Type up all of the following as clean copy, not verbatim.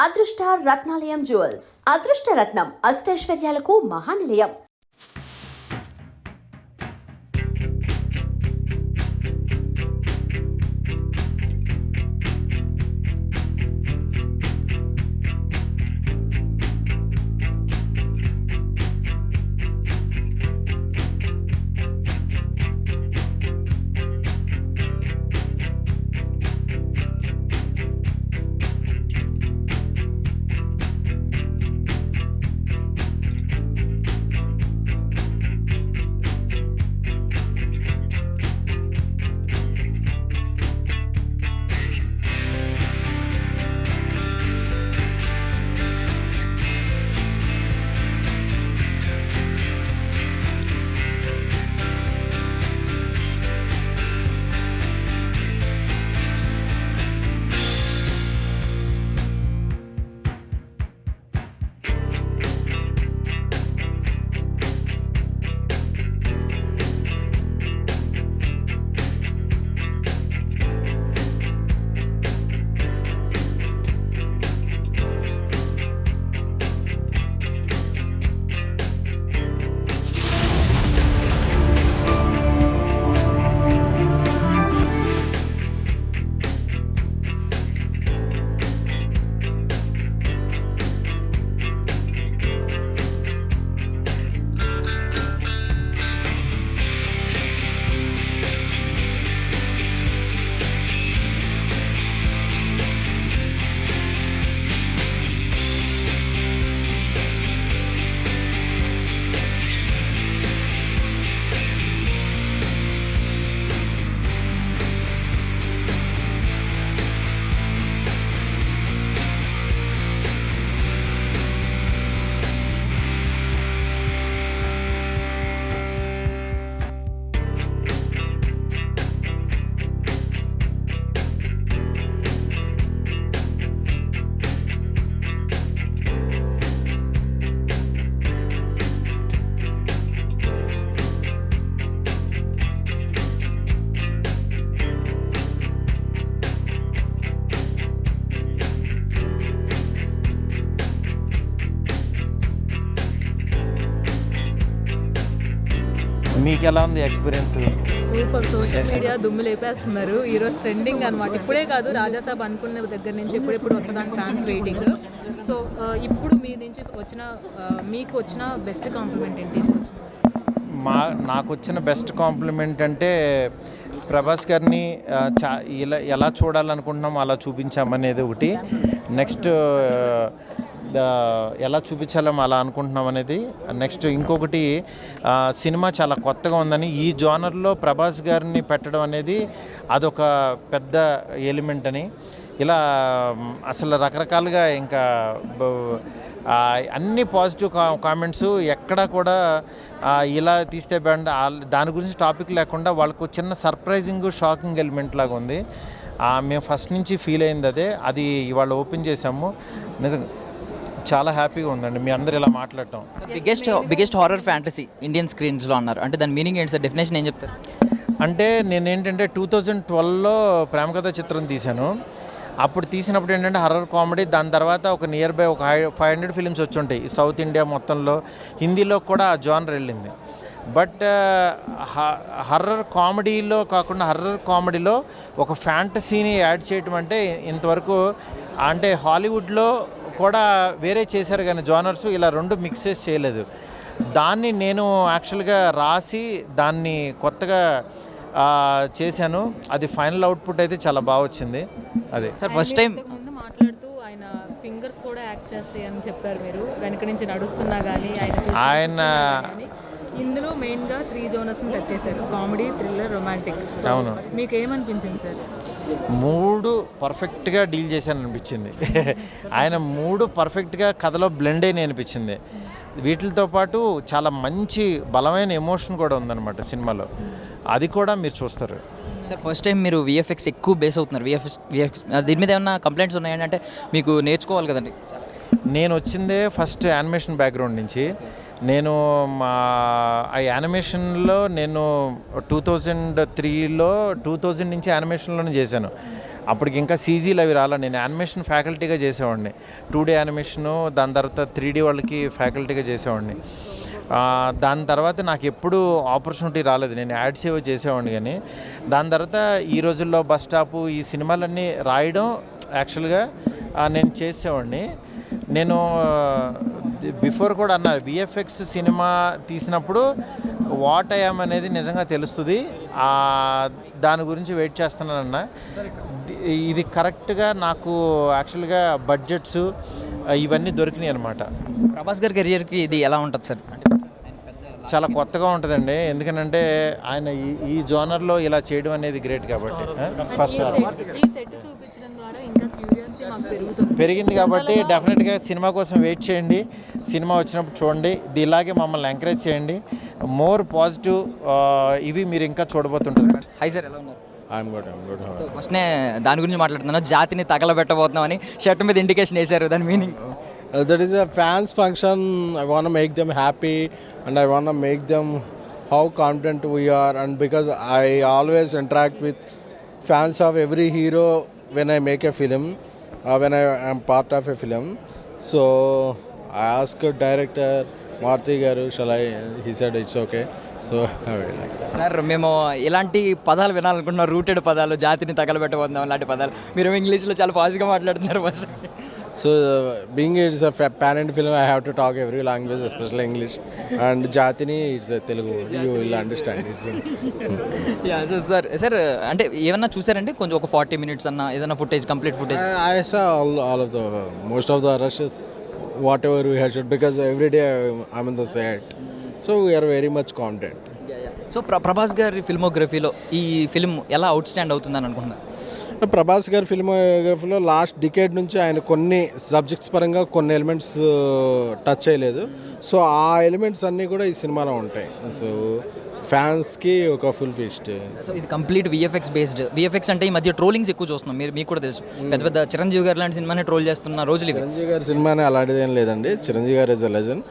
అదృష్ట రత్నాలయం జ్యువెల్స్ అదృష్ట రత్నం అష్టైశ్వర్యాలకు మహానిలయం. మీకు ఎలా ఉంది ఎక్స్పీరియన్స్? సూపర్. సోషల్ మీడియా దుమ్ము లేపేస్తున్నారు. ఈరోజు ట్రెండింగ్ అనమాట. ఇప్పుడే కాదు, రాజాసాబ్ అనుకున్న దగ్గర నుంచి ఎప్పుడెప్పుడు వస్తుందని ఫ్యాన్స్ వెయిటింగ్. సో ఇప్పుడు మీ నుంచి మీకు వచ్చిన బెస్ట్ కాంప్లిమెంట్ ఏంటి? నాకు వచ్చిన బెస్ట్ కాంప్లిమెంట్ అంటే ప్రభాస్ గారిని ఎలా చూడాలనుకుంటున్నాం అలా చూపించామనేది ఒకటి. నెక్స్ట్ ఎలా చూపించాలో అలా అనుకుంటున్నాం అనేది. నెక్స్ట్ ఇంకొకటి, సినిమా చాలా కొత్తగా ఉందని, ఈ జోనర్లో ప్రభాస్ గారిని పెట్టడం అనేది అదొక పెద్ద ఎలిమెంట్ అని. ఇలా అసలు రకరకాలుగా ఇంకా అన్ని పాజిటివ్ కామెంట్స్, ఎక్కడా కూడా ఇలా తీస్తే బ్యాండ్ దాని గురించి టాపిక్ లేకుండా వాళ్ళకు చిన్న సర్ప్రైజింగ్ షాకింగ్ ఎలిమెంట్ లాగా ఉంది. మేము ఫస్ట్ నుంచి ఫీల్ అయింది అది ఇవాళ ఓపెన్ చేసాము. నిజంగా చాలా హ్యాపీగా ఉందండి మీ అందరు ఇలా మాట్లాడటం. బిగ్గెస్ట్ హారర్ ఫ్యాంటసీ ఇండియన్ స్క్రీన్స్లో అన్నారు అంటే దాని మీనింగ్ ఏంటి సార్? డెఫినేషన్ ఏం చెప్తారు? అంటే నేనేంటంటే 2012లో ప్రేమ కథ చిత్రం తీశాను. అప్పుడు తీసినప్పుడు ఏంటంటే హర్రర్ కామెడీ, దాని తర్వాత ఒక నియర్ బై ఒక 500 ఫిలిమ్స్ వచ్చి ఉంటాయి సౌత్ ఇండియా మొత్తంలో. హిందీలో కూడా ఆ జానర్ వెళ్ళింది. బట్ హర్రర్ కామెడీలో కాకుండా హర్రర్ కామెడీలో ఒక ఫ్యాంటసీని యాడ్ చేయటం అంటే ఇంతవరకు అంటే హాలీవుడ్లో కూడా వేరే చేశారు కానీ జానర్స్ ఇలా రెండు మిక్సెస్ చేయలేదు. దాన్ని నేను యాక్చువల్గా రాసి దాన్ని కొత్తగా చేశాను. అది ఫైనల్ అవుట్పుట్ అయితే చాలా బాగా వచ్చింది. అదే సార్ ఫస్ట్ టైం ముందు మాట్లాడుతూ ఆయన ఫింగర్స్ కూడా యాక్ట్ చేస్తాయి అని చెప్పారు మీరు. వెనక నుంచి నడుస్తున్నా కానీ ఆయన ఇందులో మెయిన్గా 3 జోనర్స్ని టచ్ చేశారు: కామెడీ, థ్రిల్లర్, రొమాంటిక్. అవును, మీకు ఏమనిపించింది సార్? 3 పర్ఫెక్ట్గా డీల్ చేశాను అనిపించింది. ఆయన 3 పర్ఫెక్ట్గా కథలో బ్లెండ్ అయిన అనిపించింది. వీటితో పాటు చాలా మంచి బలమైన ఎమోషన్ కూడా ఉందన్నమాట సినిమాలో. అది కూడా మీరు చూస్తారు. సార్ ఫస్ట్ టైం మీరు విఎఫ్ఎక్స్ ఎక్కువ బేస్ అవుతున్నారు. విఎఫ్ఎక్స్ దీని మీద ఏమన్నా కంప్లైంట్స్ ఉన్నాయండి? అంటే మీకు నేర్చుకోవాలి కదండి. నేను వచ్చిందే ఫస్ట్ యానిమేషన్ బ్యాక్గ్రౌండ్ నుంచి. నేను మా ఆ యానిమేషన్లో నేను 2003లో 2000 నుంచి యానిమేషన్లోనే చేశాను. అప్పటికి ఇంకా సీజీలు అవి రాలా. నేను యానిమేషన్ ఫ్యాకల్టీగా చేసేవాడిని, 2D యానిమేషను, దాని తర్వాత 3D వాళ్ళకి ఫ్యాకల్టీగా చేసేవాడిని. దాని తర్వాత నాకు ఎప్పుడు ఆపర్చునిటీ రాలేదు, నేను యాడ్స్ ఏవో చేసేవాడిని. కానీ దాని తర్వాత ఈ రోజుల్లో బస్ స్టాపు ఈ సినిమాలన్నీ రాయడం యాక్చువల్గా నేను చేసేవాడిని. నేను బిఫోర్ కూడా అన్నా, విఎఫ్ఎక్స్ సినిమా తీసినప్పుడు వాట్ ఐఎమ్ అనేది నిజంగా తెలుస్తుంది, దాని గురించి వెయిట్ చేస్తున్నానన్నా. ఇది కరెక్ట్గా నాకు యాక్చువల్గా బడ్జెట్స్ ఇవన్నీ దొరికినాయి అనమాట. ప్రభాస్ గారి కెరియర్కి ఇది ఎలా ఉంటుంది సార్? చాలా కొత్తగా ఉంటుందండి, ఎందుకంటే ఆయన ఈ జోనర్లో ఇలా చేయడం అనేది గ్రేట్ కాబట్టి. ఫస్ట్ చూపించడం ద్వారా ఇంకా క్యూరియాసిటీ మాకు పెరిగింది కాబట్టి డెఫినెట్గా సినిమా కోసం వెయిట్ చేయండి, సినిమా వచ్చినప్పుడు చూడండి, ఇలాగే మమ్మల్ని ఎంకరేజ్ చేయండి. మోర్ పాజిటివ్ ఇవి మీరు ఇంకా చూడబోతుంటారు. హై సార్, ఎలా ఉన్నారు? I'm good. సో ఫస్ట్నే దాని గురించి మాట్లాడుతున్నాను, జాతిని తగలబెట్టబోతున్నాం అని షర్ట్ మీద ఇండికేషన్ వేశారు, దాని meaning? That is a fans function. I want to make them happy and I want to make them how confident we are, and because I always interact with fans of every hero when I make a film, when I am part of a film. So I asked director Marthi garu, shall I? He said it's okay. So sir, మేము ఇలాంటి పదాలు వినాలనుకుంటున్నాం, rooted పదాలు, జాతిని తగలబెట్టబోతున్నాం అలాంటి పదాలు. మీరు ఇంగ్లీష్లో చాలా పాజిటివ్గా మాట్లాడుతున్నారు. First so being it's a parent film, I have to talk every language, especially English, and Jatini it's a Telugu, you will understand it. Yeah sir అంటే ఏమన్నా చూసారంటే కొంచెం ఒక 40 minutes అన్న ఏదైనా footage, complete footage? I saw all of the most of the rushes, whatever we had shot, because every day I'm in the set, so we are very much content. So Prabhas గారి ఫిల్మోగ్రఫీలో ఈ film ఎలా out stand అవుతుందని అనుకుంటున్నారు? ప్రభాస్ గారి ఫిల్మోగ్రఫీలో last decade నుంచి ఆయన కొన్ని subjects పరంగా కొన్ని ఎలిమెంట్స్ టచ్ చేయలేదు. సో ఆ ఎలిమెంట్స్ అన్నీ కూడా ఈ సినిమాలో ఉంటాయి. సో ఫ్యాన్స్కి ఒక ఫుల్ ఫీస్ట్. సో ఇది కంప్లీట్ విఎఫ్ఎక్స్ బేస్డ్. విఎఫ్ఎక్స్ అంటే ఈ మధ్య ట్రోలింగ్స్ ఎక్కువ చూస్తున్నాం, మీకు కూడా తెలుసు. పెద్ద పెద్ద చిరంజీవి గారు లాంటి సినిమాని ట్రోల్ చేస్తున్న రోజులు ఇవి. చిరంజీవి గారి సినిమానే అలాంటిది ఏం లేదండి. చిరంజీవి గారు ఇస్ అ లెజెండ్.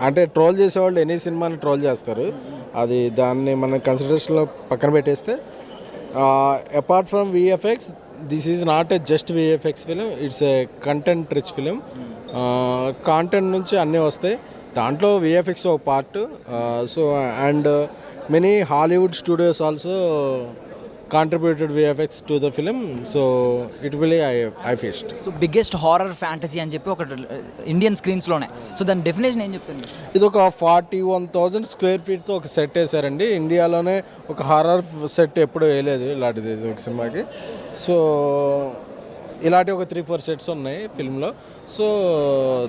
అంటే ట్రోల్ చేసేవాళ్ళు ఎనీ సినిమాని ట్రోల్ చేస్తారు, అది దాన్ని మనం కన్సిడరేషన్లో పక్కన పెట్టేస్తే, apart from VFX, this is not a just VFX film, it's a content rich film. Content నుంచి అన్నీ వస్తాయి, దాంట్లో విఎఫ్ఎక్స్ ఒక part. So and many Hollywood studios also contributed VFX to the film, so it really I faced. So biggest horror fantasy అని చెప్పి ఒక Indian స్క్రీన్స్లోనే, so దాని definition ఏం చెప్తుంది? ఇది ఒక 41,000 స్క్వేర్ ఫీట్తో ఒక సెట్ వేసారండి. ఇండియాలోనే ఒక హారర్ సెట్ ఎప్పుడు వేయలేదు ఇలాంటిది ఒక సినిమాకి. సో ఇలాంటి ఒక 3-4 సెట్స్ ఉన్నాయి ఫిల్మ్లో. So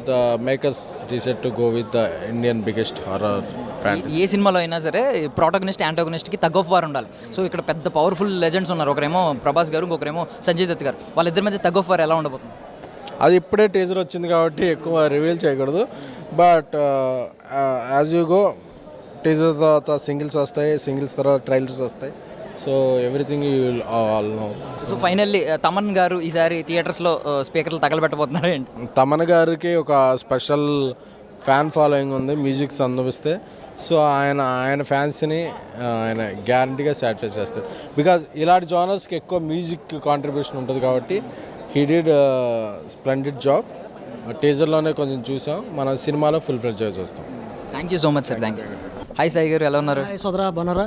the makers decide to go with the Indian biggest horror fantasy. ఏ సినిమాలో అయినా సరే ప్రోటాగనిస్ట్ యాంటాగనిస్ట్కి తగ్ ఆఫ్ వార్ ఉండాలి. సో ఇక్కడ పెద్ద పవర్ఫుల్ లెజెండ్స్ ఉన్నారు, ఒకరేమో ప్రభాస్ గారు, ఇంకొకరేమో సంజయ్ దత్ గారు. వాళ్ళిద్దరి మధ్య తగ్ ఆఫ్ వార్ ఎలా ఉండబోతుంది? అది ఇప్పుడే టీజర్ వచ్చింది కాబట్టి ఎక్కువ రివీల్ చేయకూడదు. But as you go, teaser తర్వాత సింగిల్స్ వస్తాయి, సింగిల్స్ తర్వాత ట్రైలర్స్ వస్తాయి. So everything you will all know. So finally Thaman garu ఈసారి థియేటర్స్లో స్పీకర్లు తగలబెట్టబోతున్నారు ఏంటి? తమన్ గారికి ఒక స్పెషల్ ఫ్యాన్ ఫాలోయింగ్ ఉంది, మ్యూజిక్స్ అనుభవిస్తే. సో ఆయన ఫ్యాన్స్ని ఆయన గ్యారంటీగా సాటిస్ఫై చేస్తాడు, బికాజ్ ఇలాంటి జానర్స్కి ఎక్కువ మ్యూజిక్ కాంట్రిబ్యూషన్ ఉంటుంది కాబట్టి. He did splendid job. టీజర్లోనే కొంచెం చూసాం, మన సినిమాలో ఫుల్ ఫ్లెడ్జ్గా చూస్తాం. Thank you so much sir. Thank you. Hi Sai garu, ఎలా ఉన్నారు? సోదరా బాగున్నారా?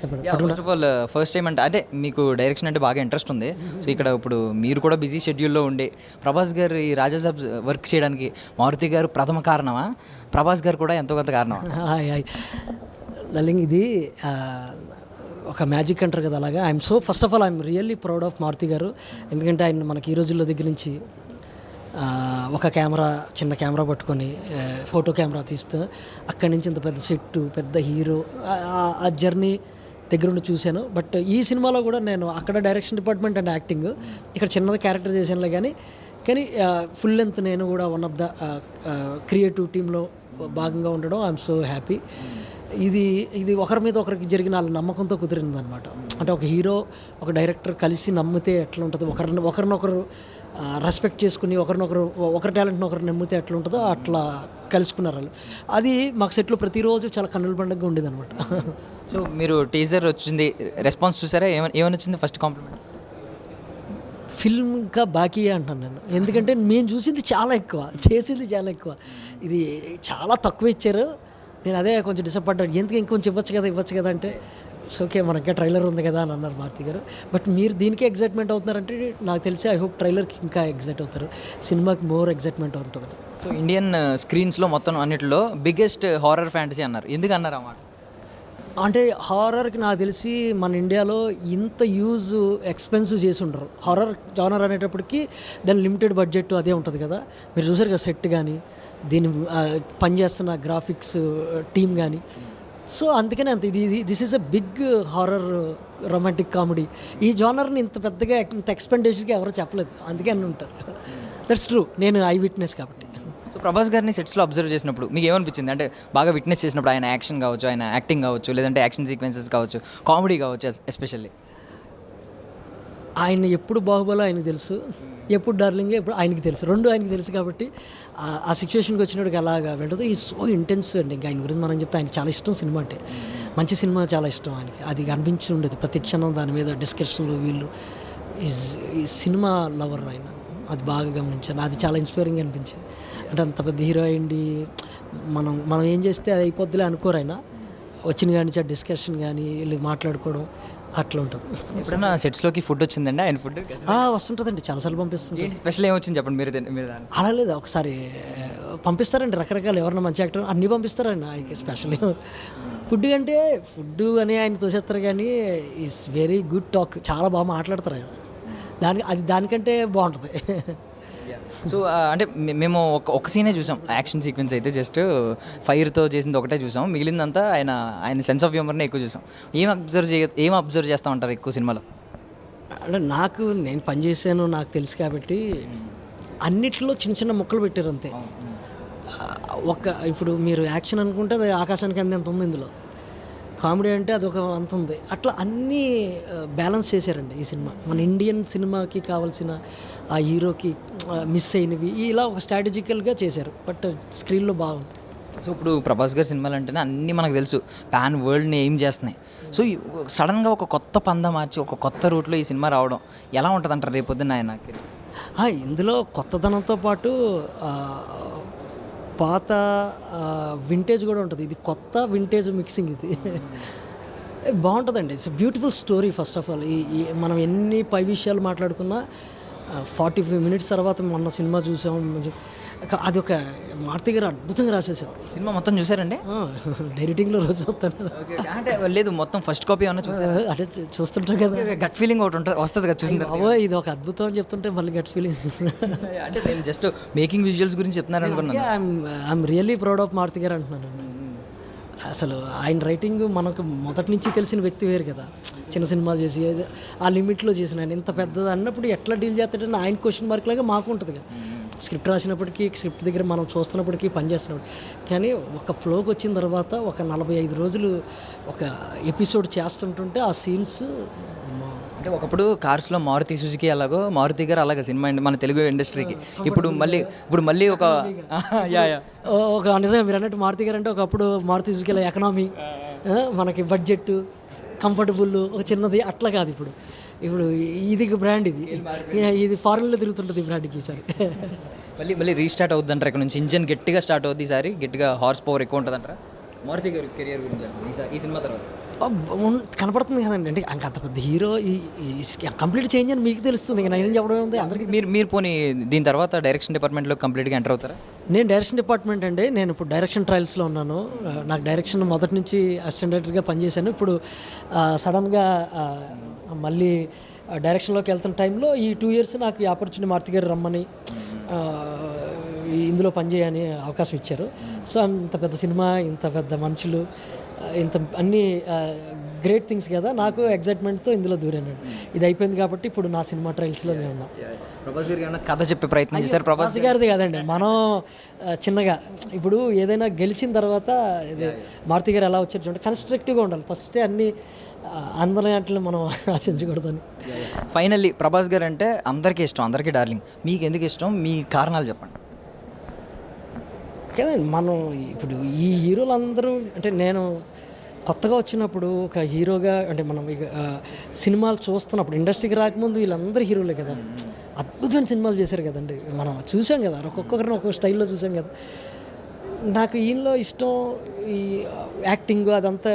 చెప్పండి. First of all first time అంటే మీకు డైరెక్షన్ అంటే బాగా ఇంట్రెస్ట్ ఉంది. సో ఇక్కడ ఇప్పుడు మీరు కూడా బిజీ షెడ్యూల్లో ఉండి ప్రభాస్ గారు ఈ రాజాసాబ్ వర్క్ చేయడానికి మారుతి గారు ప్రథమ కారణమా, ప్రభాస్ గారు కూడా ఎంతో కొంత కారణమా? హాయ్ లలింగ్, ఇది ఒక మ్యాజిక్ అంటారు కదా, అలాగా. I'm so first of all I'm really proud of Maruthi garu. ఎందుకంటే ఆయన మనకి ఈ రోజుల్లో దగ్గర నుంచి ఒక కెమెరా, చిన్న కెమెరా పట్టుకొని ఫోటో కెమెరా తీస్తూ అక్కడి నుంచి ఇంత పెద్ద సెట్టు, పెద్ద హీరో, ఆ జర్నీ దగ్గరుండి చూశాను. బట్ ఈ సినిమాలో కూడా నేను అక్కడ డైరెక్షన్ డిపార్ట్మెంట్ అండ్ యాక్టింగ్, ఇక్కడ చిన్నది క్యారెక్టర్ చేశానులే. కానీ ఫుల్ లెంత్ నేను కూడా వన్ ఆఫ్ ద క్రియేటివ్ టీంలో భాగంగా ఉండడం ఐఎమ్ సో హ్యాపీ. ఇది ఒకరి మీద ఒకరికి జరిగిన వాళ్ళ నమ్మకంతో కుదిరింది అనమాట. అంటే ఒక హీరో, ఒక డైరెక్టర్ కలిసి నమ్మితే ఎట్లా ఉంటుంది, ఒకరినొకరు రెస్పెక్ట్ చేసుకుని ఒకరి టాలెంట్ని ఒకరు నమ్మితే ఎట్లా ఉంటుందో అట్లా కలుసుకున్నారు వాళ్ళు. అది మాకు సెట్లో ప్రతిరోజు చాలా కన్నుల పండుగగా ఉండేది అనమాట. సో మీరు టీజర్ వచ్చింది, రెస్పాన్స్ చూసారా? ఏమని వచ్చింది ఫస్ట్ కాంప్లిమెంట్? ఫిల్మ్ ఇంకా బాకీ అంటాను నేను, ఎందుకంటే మేము చూసింది చాలా ఎక్కువ, చేసింది చాలా ఎక్కువ, ఇది చాలా తక్కువ ఇచ్చారు. నేను అదే కొంచెం డిసప్పాయింట్, ఎందుకు ఇంకొంచెం ఇవ్వచ్చు కదా అంటే ఓకే మనకి ట్రైలర్ ఉంది కదా అని అన్నారు మారుతి గారు. బట్ మీరు దీనికే ఎగ్జైట్మెంట్ అవుతున్నారంటే నాకు తెలిసి ఐ హోప్ ట్రైలర్కి ఇంకా ఎగ్జైట్ అవుతారు, సినిమాకి మోర్ ఎగ్జైట్మెంట్ ఉంటుంది. సో ఇండియన్ స్క్రీన్స్లో మొత్తం అన్నిటిలో బిగ్గెస్ట్ హారర్ ఫ్యాంటసీ అన్నారు, ఎందుకు అన్నారు అన్నమాట? అంటే హారర్కి నాకు తెలిసి మన ఇండియాలో ఇంత యూజ్ ఎక్స్పెన్సివ్ చేసి ఉండరు. హారర్ జానర్ అనేటప్పటికి దాని లిమిటెడ్ బడ్జెట్ అదే ఉంటుంది కదా, మీరు చూసారు కదా సెట్ కానీ దీని పనిచేస్తున్న గ్రాఫిక్స్ టీమ్ కానీ. సో అందుకనే అంత this is a big horror romantic comedy. ఈ జానర్ని ఇంత పెద్దగా ఇంత ఎక్స్పెండిచర్గా ఎవరో చెప్పలేదు, అందుకే అని ఉంటారు. దట్స్ ట్రూ, నేను ఐ విట్నెస్ కాబట్టి. సో ప్రభాస్ గారిని సెట్స్లో అబ్జర్వ్ చేసినప్పుడు మీకు ఏమనిపించింది? అంటే బాగా విట్నెస్ చేసినప్పుడు ఆయన యాక్షన్ కావచ్చు, ఆయన యాక్టింగ్ కావచ్చు, లేదంటే యాక్షన్ సీక్వెన్సెస్ కావచ్చు, కామెడీ కావచ్చు, ఎస్పెషల్లీ ఆయన ఎప్పుడు బాహుబలి ఆయనకు తెలుసు, ఎప్పుడు డార్లింగ్ ఎప్పుడు ఆయనకి తెలుసు, రెండు ఆయనకి తెలుసు కాబట్టి ఆ సిచ్యువేషన్కి వచ్చినట్టుగా అలాగా వెళ్ళదు. ఈ సో ఇంటెన్స్ అండి. ఇంకా ఆయన గురించి మనం చెప్తే ఆయనకి చాలా ఇష్టం సినిమా అంటే, మంచి సినిమా చాలా ఇష్టం ఆయనకి, అది అనిపించి ఉండేది ప్రతి క్షణం దాని మీద డిస్కషన్లు. వీళ్ళు ఈ సినిమా లవర్ ఆయన, అది బాగా గమనించాను, అది చాలా ఇన్స్పైరింగ్ అనిపించింది. అంటే అంత పెద్ద హీరో అయ్యింది, మనం ఏం చేస్తే అది అయిపోద్దిలే అనుకోరు ఆయన, వచ్చిన కానీ ఆ డిస్కషన్ కానీ వీళ్ళు మాట్లాడుకోవడం అట్లా ఉంటుంది. ఎప్పుడైనా సెట్స్లోకి ఫుడ్ వచ్చిందండి ఆయన ఫుడ్? వస్తుంటుందండి, చాలాసార్లు పంపిస్తుంటారు. ఏంటి స్పెషల్ ఏమొచ్చింది చెప్పండి మీరు అలా లేదు, ఒకసారి పంపిస్తారండి రకరకాలు, ఎవరన్నా మంచి యాక్టర్ అన్నీ పంపిస్తారండి ఆయనకి. స్పెషల్ ఫుడ్ అంటే ఫుడ్ అని ఆయన తోసేస్తారు కానీ ఈజ్ వెరీ గుడ్ టాక్, చాలా బాగా మాట్లాడతారు ఆయన, దానికంటే బాగుంటుంది. సో అంటే మేము ఒక సీనే చూసాం, యాక్షన్ సీక్వెన్స్ అయితే జస్ట్ ఫైర్తో చేసింది ఒకటే చూసాం, మిగిలిందంతా ఆయన సెన్స్ ఆఫ్ హ్యూమర్ని ఎక్కువ చూసాం. ఏం అబ్జర్వ్ చేస్తూ ఉంటారు ఎక్కువ సినిమాలో? అంటే నేను పనిచేసాను, నాకు తెలుసు కాబట్టి అన్నిట్లో చిన్న చిన్న ముక్కలు పెట్టారు అంతే. ఇప్పుడు మీరు యాక్షన్ అనుకుంటే అది ఆకాశానికి అంత ఉంది, ఇందులో కామెడీ అంటే అది ఒక అంత ఉంది, అట్లా అన్నీ బ్యాలెన్స్ చేశారండి ఈ సినిమా. మన ఇండియన్ సినిమాకి కావాల్సిన ఆ హీరోకి మిస్ అయినవి ఇలా ఒక స్ట్రాటజికల్గా చేశారు, బట్ స్క్రీన్లో బాగుంది. సో ఇప్పుడు ప్రభాస్ గారి సినిమాలు అంటేనే అన్నీ మనకు తెలుసు, పాన్ వరల్డ్ని ఏం చేస్తున్నాయి. సో సడన్గా ఒక కొత్త పంద మార్చి ఒక కొత్త రూట్లో ఈ సినిమా రావడం ఎలా ఉంటుంది అంటారు రేపొద్దున ఆయన? ఇందులో కొత్తదనంతో పాటు పాత వింటేజ్ కూడా ఉంటుంది, ఇది కొత్త వింటేజ్ మిక్సింగ్, ఇది బాగుంటుందండి. It's beautiful story. First of all ఈ మనం ఎన్ని పై విషయాలు మాట్లాడుకున్నా 45 minutes తర్వాత మొన్న సినిమా చూసాం, అది ఒక మారుతి గారు అద్భుతంగా రాసేసారు. సినిమా మొత్తం చూసారండి? డైరెక్టింగ్లో రోజు వస్తాను అంటే లేదు, మొత్తం ఫస్ట్ కాపీ ఏమన్నా చూసారు? అంటే చూస్తుంటాం కదా, గట్ ఫీలింగ్ ఒకటి ఉంటుంది, వస్తుంది కదా చూసింది. ఇది ఒక అద్భుతం అని చెప్తుంటే మళ్ళీ గట్ ఫీలింగ్. అంటే నేను జస్ట్ మేకింగ్ విజువల్స్ గురించి చెప్తున్నారు అనుకున్నాను. I'm really proud of Maruthi garu అంటున్నాను. అసలు ఆయన రైటింగ్ మనకు మొదటి నుంచి తెలిసిన వ్యక్తి వేరు కదా, చిన్న సినిమాలు చేసి ఆ లిమిట్లో చేసిన ఆయన ఇంత పెద్దది అన్నప్పుడు ఎట్లా డీల్ చేస్తాడని ఆయన క్వశ్చన్ మార్క్ లాగా మాకు ఉంటుంది కదా. స్క్రిప్ట్ రాసినప్పటికీ, స్క్రిప్ట్ దగ్గర మనం చూస్తున్నప్పటికీ, పనిచేస్తున్నప్పుడు. కానీ ఒక ఫ్లోకి వచ్చిన తర్వాత ఒక 45 రోజులు ఒక ఎపిసోడ్ చేస్తుంటుంటే ఆ సీన్స్, అంటే ఒకప్పుడు కార్స్లో మారుతి సుజుకి అలాగో, మారుతి గారు అలాగే సినిమా మన తెలుగు ఇండస్ట్రీకి ఇప్పుడు మళ్ళీ ఒక నిజంగా మీరు అన్నట్టు మారుతి గారు అంటే ఒకప్పుడు మారుతి సుజుకిలో ఎకనామీ, మనకి బడ్జెట్, కంఫర్టబుల్, ఒక చిన్నది అట్లా కాదు. ఇప్పుడు ఇది బ్రాండ్, ఇది ఫారెన్లో తిరుగుతుంటుంది ఈ బ్రాండ్కి. ఈసారి మళ్ళీ రీస్టార్ట్ అవుద్ది అంటారు, ఇక్కడ నుంచి ఇంజన్ గట్టిగా స్టార్ట్ అవుద్ది, ఈసారి గట్టిగా హార్స్ పవర్ ఎక్కువ ఉంటుంది అంటారా మారుతి గారి కెరియర్ గురించి ఈ సినిమా తర్వాత? కనపడుతుంది కదండి, అంటే అంత పెద్ద హీరో కంప్లీట్ చేంజ్ అని మీకు తెలుస్తుంది, ఇంకా నేను చెప్పడం ఉంది అందరికీ. మీరు పోనీ దీని తర్వాత డైరెక్షన్ డిపార్ట్మెంట్లో కంప్లీట్గా ఎంటర్ అవుతారా? నేను డైరెక్షన్ డిపార్ట్మెంట్ అండి, నేను ఇప్పుడు డైరెక్షన్ ట్రయల్స్లో ఉన్నాను. నాకు డైరెక్షన్ మొదటి నుంచి అసిస్టెంట్ డైరెక్టర్గా పనిచేశాను. ఇప్పుడు సడన్గా మళ్ళీ డైరెక్షన్లోకి వెళ్తున్న టైంలో ఈ 2 years నాకు ఈ ఆపర్చునిటీ మారుతి గారు రమ్మని ఇందులో పనిచేయని అవకాశం ఇచ్చారు. సో ఇంత పెద్ద సినిమా, ఇంత పెద్ద మనుషులు, ఇంత అన్నీ గ్రేట్ థింగ్స్ కదా, నాకు ఎగ్జైట్మెంట్తో ఇందులో దూరాను. ఇది అయిపోయింది కాబట్టి ఇప్పుడు నా సినిమా ట్రయల్స్లో నేను ఉన్నా. ప్రభాస్ గారు ఏమైనా కథ చెప్పే ప్రయత్నం చేశారు? ప్రభాస్ గారిది కాదండి, మనం చిన్నగా ఇప్పుడు ఏదైనా గెలిచిన తర్వాత ఇది మారుతి గారు ఎలా వచ్చారు చూడండి, కన్స్ట్రక్టివ్గా ఉండాలి ఫస్టే, అన్నీ అందరి వాటిని మనం ఆశించకూడదని. ఫైనల్లీ ప్రభాస్ గారు అంటే అందరికీ ఇష్టం, అందరికీ డార్లింగ్. మీకు ఎందుకు ఇష్టం, మీ కారణాలు చెప్పండి. కదండి మనం ఇప్పుడు ఈ హీరోలందరూ అంటే నేను కొత్తగా వచ్చినప్పుడు ఒక హీరోగా అంటే మనం ఇక సినిమాలు చూస్తున్నప్పుడు ఇండస్ట్రీకి రాకముందు వీళ్ళందరూ హీరోలే కదా, అద్భుతమైన సినిమాలు చేశారు కదండి, మనం చూసాం కదా, ఒక్కొక్కరిని ఒక్కొక్క స్టైల్లో చూసాం కదా. నాకు ఈయనలో ఇష్టం ఈ యాక్టింగ్ అదంతా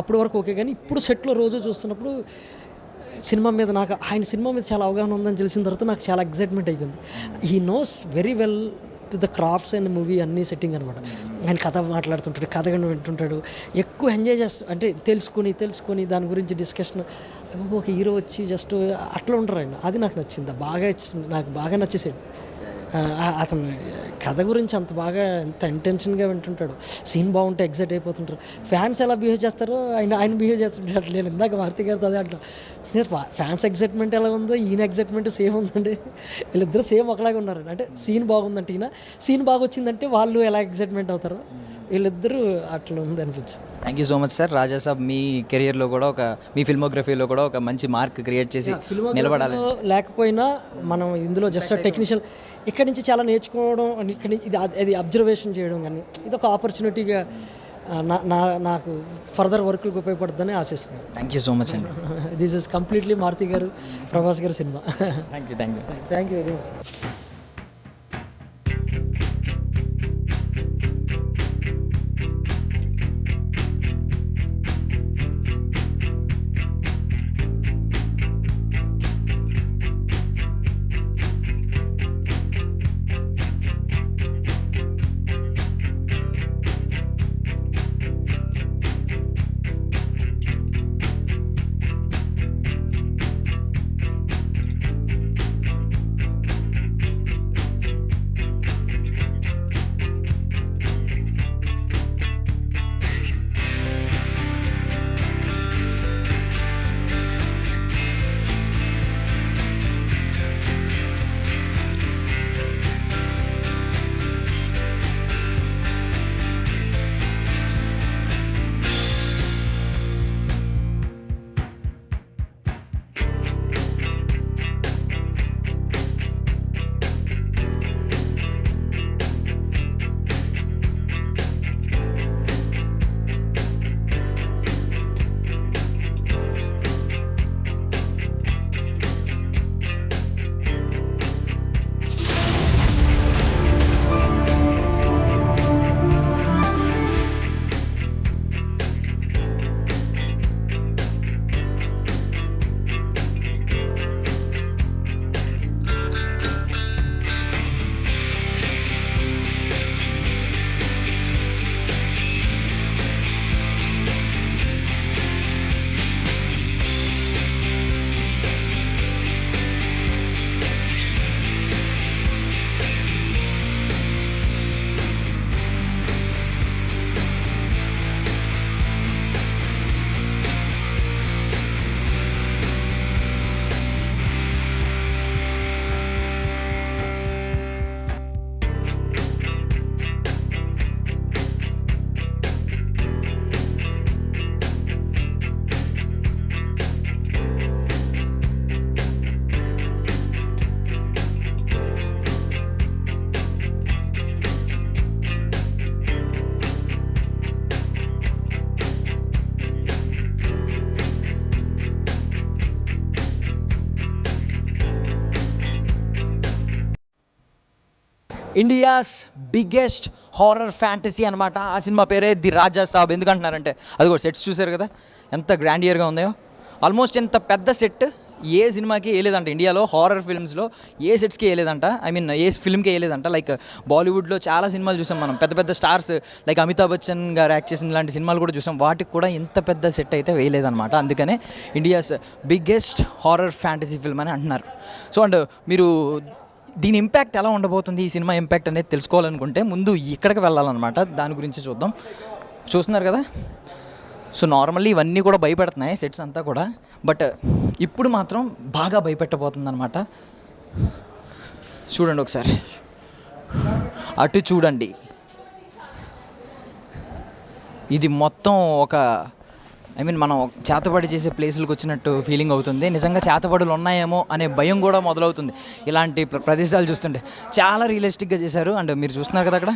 అప్పటి వరకు ఓకే, కానీ ఇప్పుడు సెట్లో రోజు చూస్తున్నప్పుడు సినిమా మీద నాకు ఆయన సినిమా మీద చాలా అవగాహన ఉందని తెలిసిన తర్వాత నాకు చాలా ఎక్సైట్మెంట్ అయిపోయింది. He knows very well to the crafts and movie అన్నీ సెట్టింగ్ అనమాట. ఆయన కథ మాట్లాడుతుంటాడు, కథ వింటుంటాడు, ఎక్కువ ఎంజాయ్ చేస్తూ అంటే తెలుసుకొని దాని గురించి డిస్కషన్. ఒక హీరో వచ్చి జస్ట్ అట్లా ఉంటారు ఆయన, అది నాకు నచ్చింది, నాకు బాగా నచ్చేసాడు. అతను కథ గురించి అంత బాగా ఎంత ఇంటెన్షన్గా వింటుంటాడు, సీన్ బాగుంటే ఎగ్జైట్ అయిపోతుంటారు. ఫ్యాన్స్ ఎలా బిహేవ్ చేస్తారో ఆయన బిహేవ్ చేస్తుంటాడు. నేను ఇందాక మారుతి గారితో అదే అంటాను, ఫ్యాన్స్ ఎగ్జైట్మెంట్ ఎలా ఉందో ఈయన ఎగ్జైట్మెంట్ సేమ్ ఉందండి. వీళ్ళిద్దరు సేమ్ ఒకలాగే ఉన్నారు. అంటే సీన్ బాగుందంటే ఈయన, సీన్ బాగా వచ్చిందంటే వాళ్ళు ఎలా ఎగ్జైట్మెంట్ అవుతారో వీళ్ళిద్దరూ అట్లా ఉంది అనిపించింది. Thank you so much sir. Raja Saab మీ కెరియర్లో కూడా మీ ఫిల్మోగ్రఫీలో కూడా ఒక మంచి మార్క్ క్రియేట్ చేసి నిలబడాలి. లేకపోయినా మనం ఇందులో జస్ట్ టెక్నీషియన్ ఇక్కడి నుంచి చాలా నేర్చుకోవడం, ఇక్కడ ఇది అబ్జర్వేషన్ చేయడం కానీ ఇది ఒక ఆపర్చునిటీగా నాకు ఫర్దర్ వర్క్లకు ఉపయోగపడుతుందని ఆశిస్తున్నాను. థ్యాంక్ యూ సో మచ్ అండి. దిస్ ఇస్ కంప్లీట్లీ మారుతి గారు, ప్రభాస్ గారి cinema. Thank you very much. India's biggest horror fantasy అనమాట. ఆ సినిమా పేరే ది రాజా సాబ్. ఎందుకంటున్నారంటే అది కూడా సెట్స్ చూసారు కదా ఎంత గ్రాండియర్గా ఉందో. ఆల్మోస్ట్ ఎంత పెద్ద సెట్ ఏ సినిమాకి వేయలేదంట ఇండియాలో, హారర్ ఫిల్మ్స్లో ఏ సెట్స్కి వేయలేదంట, ఐ మీన్ ఏ ఫిల్మ్కి వేయలేదంట. లైక్ బాలీవుడ్లో చాలా సినిమాలు చూసాం మనం, పెద్ద పెద్ద స్టార్స్ లైక్ అమితాబ్ బచ్చన్ గారు యాక్ట్ చేసిన ఇలాంటి సినిమాలు కూడా చూసాం, వాటికి కూడా ఇంత పెద్ద సెట్ అయితే వేయలేదన్నమాట. అందుకనే India's biggest horror fantasy film అని అంటున్నారు. సో అండ్ మీరు దీని ఇంపాక్ట్ ఎలా ఉండబోతుంది, ఈ సినిమా ఇంపాక్ట్ అనేది తెలుసుకోవాలనుకుంటే ముందు ఇక్కడికి వెళ్ళాలన్నమాట. దాని గురించి చూద్దాం. చూస్తున్నారు కదా, సో నార్మల్లీ ఇవన్నీ కూడా భయపెడుతున్నాయి సెట్స్ అంతా కూడా, బట్ ఇప్పుడు మాత్రం బాగా భయపెట్టబోతుంది అనమాట. చూడండి ఒకసారి, అటు చూడండి, ఇది మొత్తం ఒక ఐ మీన్ మనం చేతబడి చేసే ప్లేసులకు వచ్చినట్టు ఫీలింగ్ అవుతుంది. నిజంగా చేతబడులు ఉన్నాయేమో అనే భయం కూడా మొదలవుతుంది ఇలాంటి ప్రదేశాలు చూస్తుంటే. చాలా రియలిస్టిక్గా చేశారు. అండ్ మీరు చూస్తున్నారు కదా అక్కడ